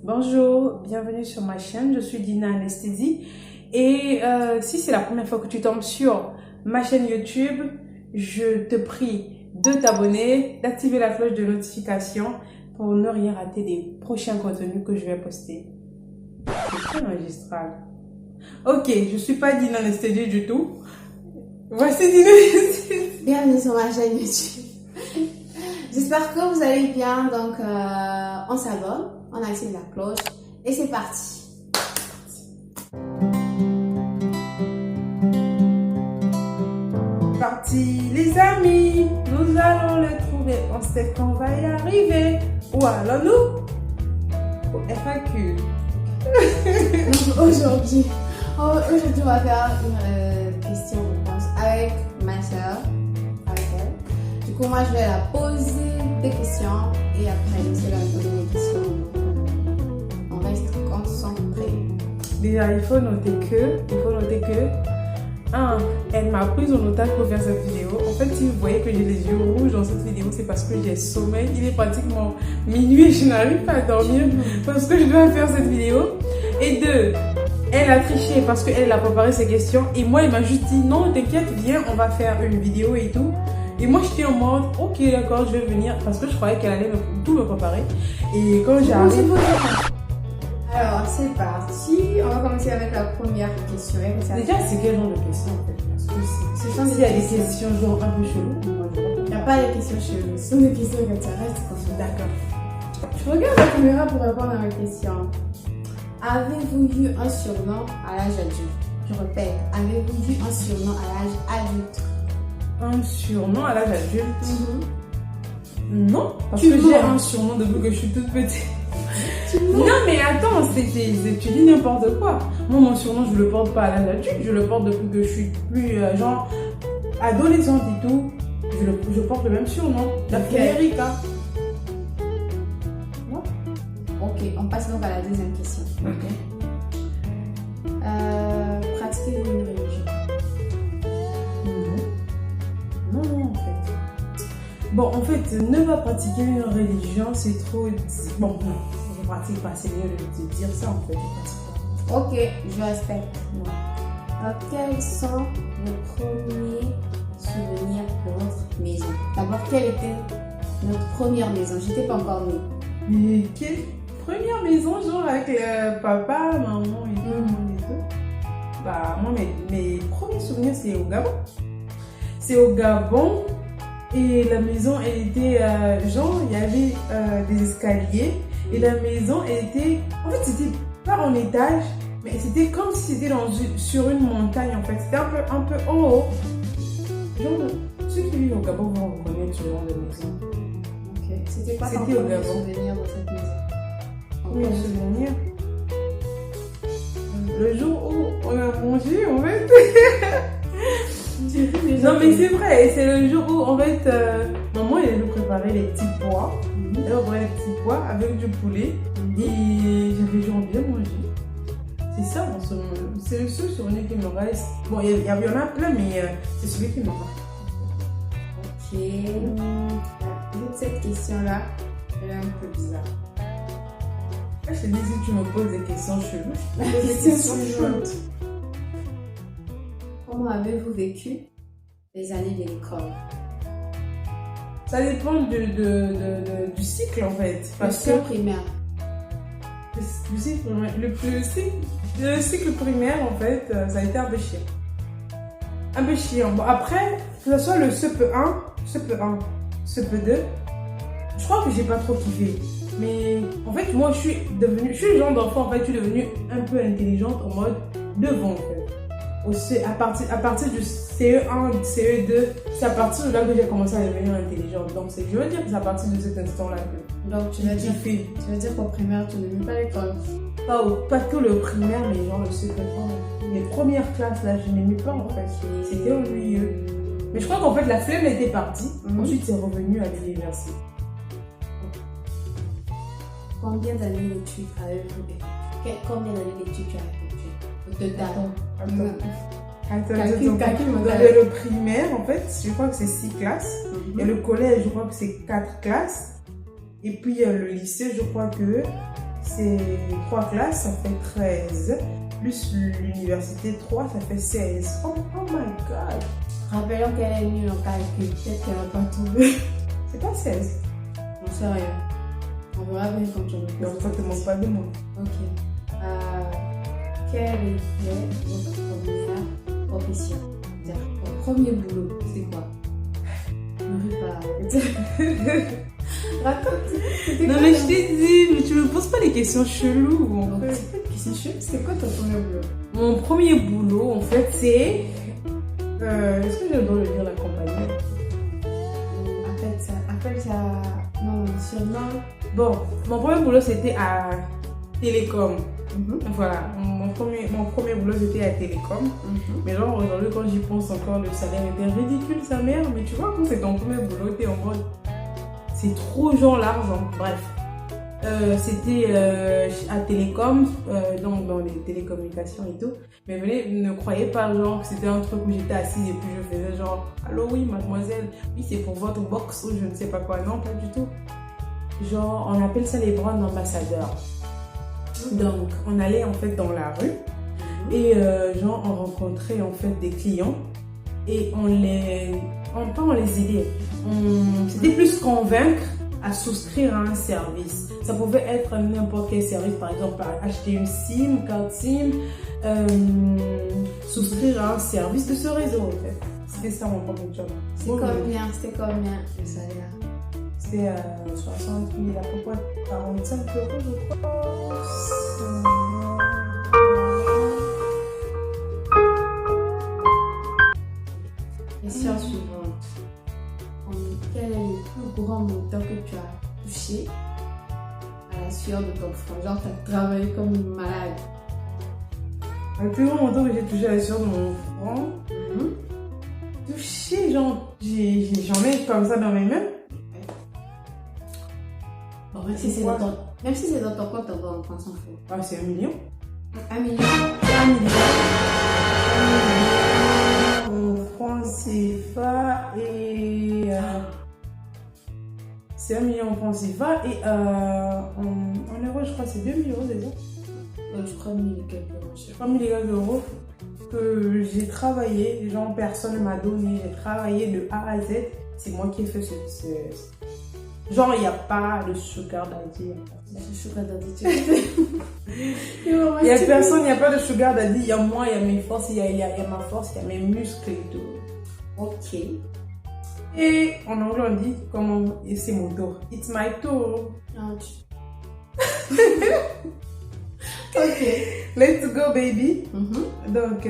Bonjour, bienvenue sur ma chaîne, je suis Dina Anesthésie et si c'est la première fois que tu tombes sur ma chaîne YouTube, je te prie de t'abonner, d'activer la cloche de notification pour ne rien rater des prochains contenus que je vais poster. C'est très magistral. Ok, je suis pas Dina Anesthésie du tout. Voici Dina Anesthésie. Bienvenue sur ma chaîne YouTube. J'espère que vous allez bien, donc on s'abonne, on active la cloche et c'est parti. Parti les amis, nous allons le trouver, on sait qu'on va y arriver. Où allons-nous? Au FAQ. Donc aujourd'hui on va faire une question-réponse avec ma soeur, avec elle. Du coup moi je vais la poser des questions et après je vais la poser des questions. On reste concentré. Déjà, il faut noter que 1. Elle m'a prise en otage pour faire cette vidéo. En fait, si vous voyez que j'ai les yeux rouges dans cette vidéo, c'est parce que j'ai sommeil. Il est pratiquement minuit et je n'arrive pas à dormir parce que je dois faire cette vidéo. Et 2. Elle a triché parce qu'elle a préparé ses questions. Et moi, elle m'a juste dit, non, t'inquiète, viens, on va faire une vidéo et tout. Et moi, j'étais en mode, ok, d'accord, je vais venir. Parce que je croyais qu'elle allait tout me préparer. Et quand j'arrive... Alors, c'est parti. On va commencer avec la première question. Déjà, c'est quel genre de question en fait? Parce que Ce sont s'il y a des questions genre un peu cheloues, moi je vois. Il n'y a pas de questions cheloues. Ce sont des questions comme ça. Reste concentré. D'accord. Je regarde la caméra pour répondre à la question. Avez-vous eu un surnom à l'âge adulte? Je répète, avez-vous eu un surnom à l'âge adulte? Un surnom à l'âge adulte? Non, parce Tu que j'ai mens. un surnom depuis que je suis toute petite. Non mais attends, tu dis n'importe quoi. Moi mon surnom je le porte pas à l'âge adulte, je le porte depuis que je suis plus genre adolescente et tout. Je porte le même surnom, la Ok. Frédérica. Ok, on passe donc à la deuxième question. Ok. Pratiquez-vous une religion? Non, en fait. Bon, en fait, ne pas pratiquer une religion, c'est trop... Bon, non, je pratique pas, c'est mieux de dire ça, en fait, je pratique pas. Ok, je respecte. Quels sont vos premiers souvenirs de votre maison? D'abord, quelle était notre première maison? J'étais pas encore née. Mais quelle première maison, genre avec papa, maman et tout. Bah, moi, mes premiers souvenirs, c'est au Gabon. C'est au Gabon. Et la maison, elle était, genre, il y avait des escaliers. Et la maison, elle était, en fait, c'était pas en étage, mais c'était comme si c'était sur une montagne, en fait. C'était un peu en haut. Genre, ceux qui vivent au Gabon vont reconnaître ce genre de maison. Ok. C'était quoi ton C'était au premier Gabon. souvenir de cette maison? Premier souvenir. Le jour où on a mangé, en fait. Non mais c'est vrai, c'est le jour où en fait maman elle nous préparait les petits pois. Elle préparait les petits pois avec du poulet et j'avais genre bien mangé. C'est ça mon souvenir. C'est le seul souvenir qui me reste. Bon, il y en a plein mais c'est celui qui me reste. Ok. Cette question-là, elle est un peu bizarre. Je te dis si tu me poses des questions cheloues. La question suivante. Comment avez-vous vécu les années de l'école? Ça dépend du cycle en fait. Parce que Primaire. le cycle primaire, en fait, ça a été un peu chiant. Un peu chiant. Bon, après, que ce soit le CP1, CP2, je crois que j'ai pas trop kiffé. Mais en fait, moi, je suis le genre d'enfant, en fait, je suis devenue un peu intelligente en mode devant, en fait. À partir du CE1, CE2, c'est à partir de là que j'ai commencé à devenir intelligente. Donc, je veux dire que c'est à partir de cet instant-là que Donc, tu j'ai veux dire kiffé. qu'au primaire, tu n'aimais pas l'école? Pas que le primaire, mais genre le CP1. Les premières classes, là, je n'aimais pas, en fait. C'était ennuyeux. Mais je crois qu'en fait, la flemme était partie. Ensuite, c'est revenu à l'université. Combien d'années d'études avez-vous fait? Combien d'années d'études tu as effectué? Au total. Attends. Calcul Vous mental. avez le primaire, en fait, je crois que c'est 6 classes. Et le collège, je crois que c'est 4 classes. Et puis le lycée, je crois que c'est 3 classes, ça fait 13. Plus l'université 3, ça fait 16. Oh my god. Rappelons qu'elle est nulle en calcul. Peut-être qu'elle va pas trouver. C'est pas 16. Non, c'est rien. On verra bien quand tu me Donc, ça te manque pas de mots. Ok. Quelle était votre première profession? C'est-à-dire, votre premier boulot, c'est quoi? Ne ris pas. Raconte. Non, mais je t'ai dit, mais tu me poses pas des questions cheloues. En fait. C'est pas une question chouette. C'est quoi ton premier boulot? Mon premier boulot, en fait, c'est. Est-ce que je dois le dire la compagnie? Appelle ça. Non, sûrement. Bon, mon premier boulot, c'était à Télécom. Mm-hmm. Voilà, mon premier boulot, c'était à Télécom. Mm-hmm. Mais genre, aujourd'hui, quand j'y pense encore, le salaire était ridicule, sa mère. Mais tu vois, quand c'est ton premier boulot, t'es en mode. C'est trop genre l'argent. Bref. C'était à Télécom, donc dans les télécommunications et tout. Mais venez, ne croyez pas genre que c'était un truc où j'étais assise et puis je faisais genre allô oui mademoiselle, oui c'est pour votre box ou je ne sais pas quoi. Non, pas du tout. Genre on appelle ça les bras d'ambassadeur. Donc on allait en fait dans la rue et genre on rencontrait en fait des clients et on les aidait. C'était plus convaincre à souscrire à un service. Ça pouvait être n'importe quel service, par exemple acheter une SIM, carte SIM, souscrire à un service de ce réseau en fait. C'était ça mon premier job. C'était combien le salaire? C'était 60 000, à peu près 45 euros je crois. Question suivante. Quel est le plus grand montant que tu as touché à la sueur de ton front? Genre, tu as travaillé comme une malade. Le plus grand montant que j'ai touché à la sueur de mon front, touché, genre, j'en ai comme ça dans mes mains. Bon, même si c'est dans ton compte, on s'en fout. Ah, c'est 1 million. 1 million. 1 million. 1 million en francs CFA et. C'est 1 million en francs CFA et en euros, je crois que c'est 2 000 euros déjà. Je crois 1000 et quelques euros. Je crois 1000 et quelques euros que j'ai travaillé, genre personne ne m'a donné, j'ai travaillé de A à Z. C'est moi qui ai fait ce. Genre, il n'y a pas de sugar daddy. Sugar daddy, il n'y a personne, il n'y a pas de sugar daddy. Il y a moi, il y a mes forces, il y a ma force, il y a mes muscles et tout. Ok. Et en anglais, on dit comment c'est mon tour. It's my tour. Ok. Let's go, baby. Donc,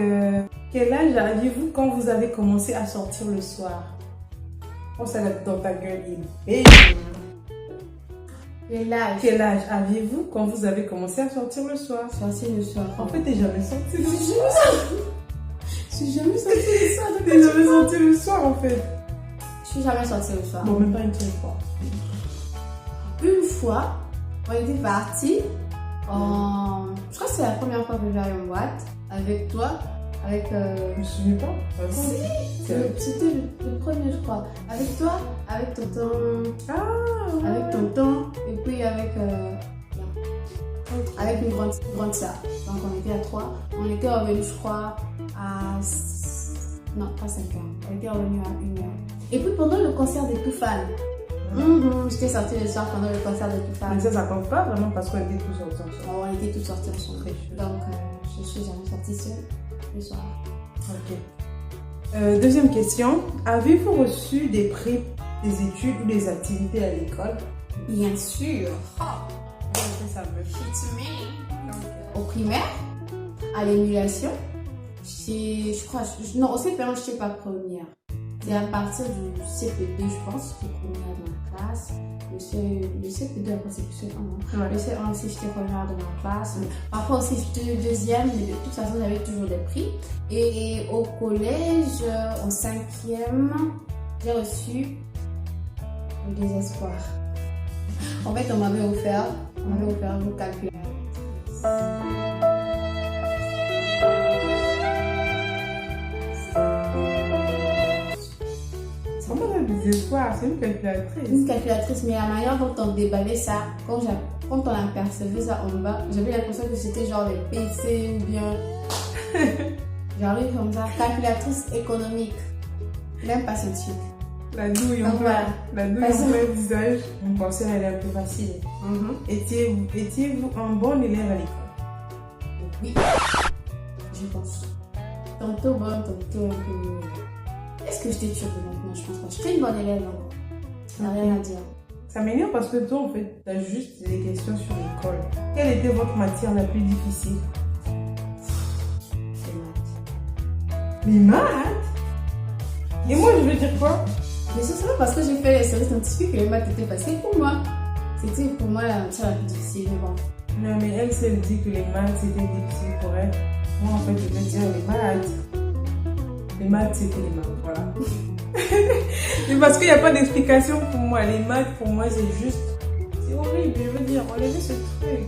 quel âge aviez-vous quand vous avez commencé à sortir le soir? On s'arrête dans ta gueule, baby. Quel âge aviez-vous quand vous avez commencé à sortir le soir? Sortir le soir. En fait, t'es jamais sorti le soir. Je suis jamais sortie le soir. T'es jamais sorti le soir, en fait. Je suis jamais sortie le soir. Bon, même pas une seule fois. Une fois, on était partis. Je crois que c'est la première fois que j'allais en boîte avec toi. Je me souviens pas. C'était le premier, je crois. Avec toi, avec tonton. Ah, avec tonton. Et puis avec une grande sœur. Donc on était à 3. On était revenus, je crois, à. Non, pas 5 heures. On était revenus à 1 heure. Et puis pendant le concert des Toufan. J'étais sortie le soir pendant le concert de Toufan. Mais ça compte pas vraiment parce qu'on était tous sortis ensemble. On était tous sortis ensemble. Donc je suis jamais sortie seule le soir. Ok. Deuxième question. Avez-vous reçu des prix, des études ou des activités à l'école? Bien sûr. Ça me fit. Au primaire, à l'émulation, je crois, non, au CP1, je ne sais pas première. C'est à partir du CP2, je pense, j'étais première dans la classe. Le CP2, après c'est plus le 1. Ouais. Le CE1 aussi, j'étais première dans ma classe. Parfois aussi, j'étais deuxième, mais de toute façon, j'avais toujours des prix. Et au collège, en 5e, j'ai reçu le désespoir. En fait, on m'avait offert le calculateur. C'est pas un désespoir, c'est une calculatrice. Une calculatrice, mais la manière dont on déballait ça, quand quand on apercevait ça en bas, j'avais l'impression que c'était genre des PC ou bien. J'arrive comme ça, calculatrice économique. Même pas scientifique. La douille en plein visage. On pensait qu'elle est un peu facile. Étiez-vous un bon élève à l'école? Oui, je pense. Tantôt bon, tantôt un peu. Est-ce que j'étais turbulente? Non, je pense pas. J'étais une bonne élève. Ça n'a rien à dire. Ça m'énerve parce que toi, en fait, tu as juste des questions sur l'école. Quelle était votre matière la plus difficile? Les maths? Et moi, je veux dire quoi? Mais c'est seulement parce que j'ai fait les séries scientifiques que les maths étaient faciles pour moi. C'était pour moi la matière la plus difficile, mais bon. Non, mais elle, si elle dit que les maths c'était difficile pour elle, moi, en fait, je vais dire les maths. Les maths, c'était les maths, voilà. Et parce qu'il n'y a pas d'explication pour moi. Les maths, pour moi, c'est juste. C'est horrible, je veux dire. Enlevez ce truc.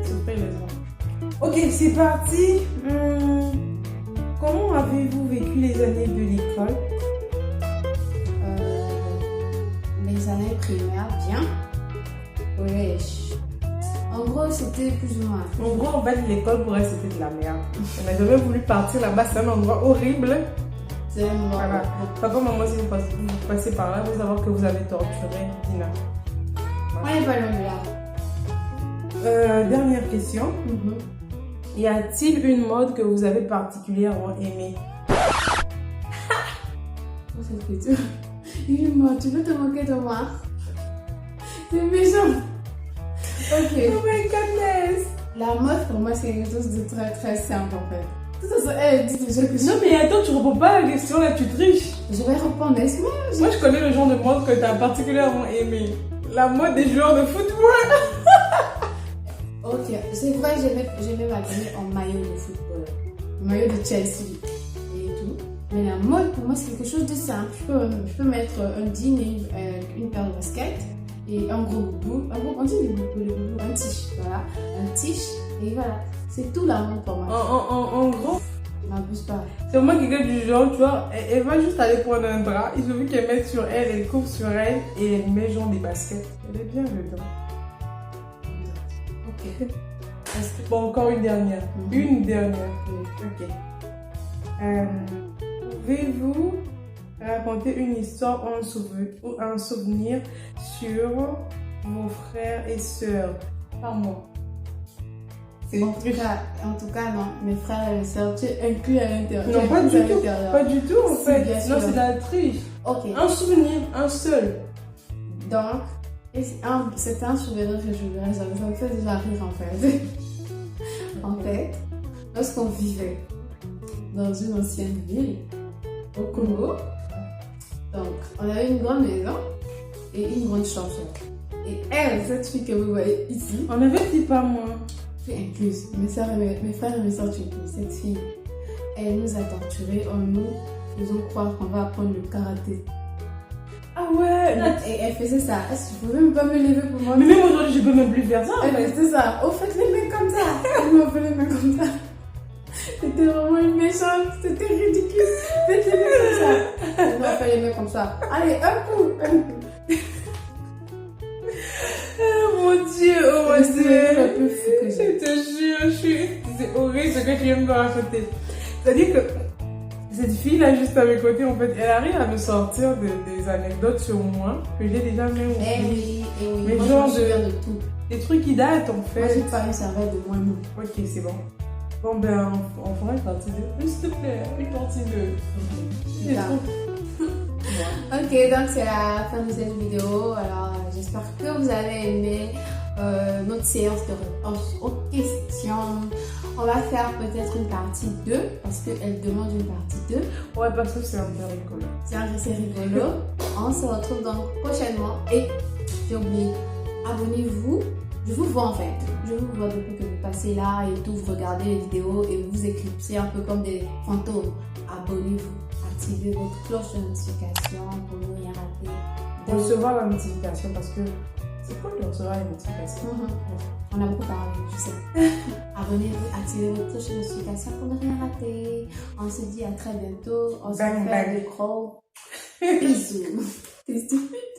S'il vous plaît, les gens. Ok, c'est parti. Comment avez-vous vécu les années de l'école? Les années primaires, bien. Collège. En gros, c'était plus ou moins. En gros, en fait, l'école pour elle, c'était de la merde. Elle n'a jamais voulu partir là-bas. C'est un endroit horrible. C'est un endroit. Voilà. Papa, maman, si vous passez par là, vous savoir que vous avez torturé Dina. On n'est pas loin de là. Dernière question. Y a-t-il une mode que vous avez particulièrement aimée? Oh, cette question. Une mode, tu veux te moquer de moi? C'est méchant. Ok. Oh my goodness. La mode pour moi c'est quelque chose de très très simple en fait. De toute façon, elle dit déjà que Non mais attends, tu réponds pas à la question là, tu triches. Je vais répondre, laisse-moi. Moi je connais le genre de mode que tu as particulièrement aimé. La mode des joueurs de football. Ok, c'est vrai que j'aimais m'habiller en maillot de football. Maillot de Chelsea et tout. Mais la mode pour moi c'est quelque chose de simple. Je peux mettre un jean et une paire de baskets. Et un gros boubou, on dit le boubou, un tige, voilà, un tige, et voilà, c'est tout la mode pour moi. En gros, n'abuse pas. C'est moi quelqu'un du genre, tu vois, elle va juste aller prendre un drap, il suffit qu'elle mette sur elle, elle couvre sur elle et elle met genre des baskets. Elle est bien dedans. Ok. Bon, encore une dernière. Une dernière. Ok. Pouvez-vous raconter une histoire ou un souvenir sur vos frères et sœurs? Pas moi. En tout cas, non. Mes frères et mes sœurs, tu es inclus à l'intérieur. Non, pas du tout. Pas du tout, en fait. Non, c'est de la triche. Ok. Un souvenir, un seul. Donc, c'était un souvenir que je verrai jamais. Ça me fait déjà rire, en fait. En fait, lorsqu'on vivait dans une ancienne ville, au Congo, donc, on avait une grande maison et une grande chambre. Et elle, cette fille que vous voyez ici, on avait dit pas moi. Tu es incluse. Mes frères et mes soeurs, tu es incluse. Cette fille, elle nous a torturés en nous faisant croire qu'on va apprendre le karaté. Ah ouais. Et elle faisait ça. Est-ce que tu pouvais même pas me lever pour moi? Mais même aujourd'hui, je peux même plus faire ça. Elle faisait ça. Oh, faites les mains comme ça. Elle m'a fait les mains comme ça. C'était vraiment une méchante. C'était ridicule. Faites les mains comme ça. Elle m'a fait les mains comme ça. Allez, un coup. Oh mon Dieu, oh mon Dieu. Je te jure, c'est horrible ce que tu viens de me raconter. C'est-à-dire que cette fille-là, juste à mes côtés, en fait, elle arrive à me sortir des anecdotes sur moi que j'ai déjà même oubliées. Mais moi, genre je me souviens de tout. Des trucs qui datent, en fait. Moi, j'ai pas une serviette de moi-même. Ok, c'est bon. Bon, ben, on fera une partie 2. S'il te plaît, une partie 2. Ok, donc c'est la fin de cette vidéo. Alors, j'espère que vous avez aimé notre séance de réponse aux questions. On va faire peut-être une partie 2 parce qu'elle demande une partie 2. Ouais, parce que c'est un peu rigolo. C'est rigolo. On se retrouve donc prochainement. Et j'ai oublié, abonnez-vous. Je vous vois en fait. Je vous vois depuis que vous passez là et tout, vous regardez les vidéos et vous éclipsez un peu comme des fantômes. Abonnez-vous. Activez votre cloche de notification pour ne rien rater. Pour recevoir la notification parce que c'est cool de recevoir les notifications. On a beaucoup parlé, je sais. Abonnez-vous, activez votre cloche de notification pour ne rien rater. On se dit à très bientôt. On se fait de gros bisous. T'es stupide.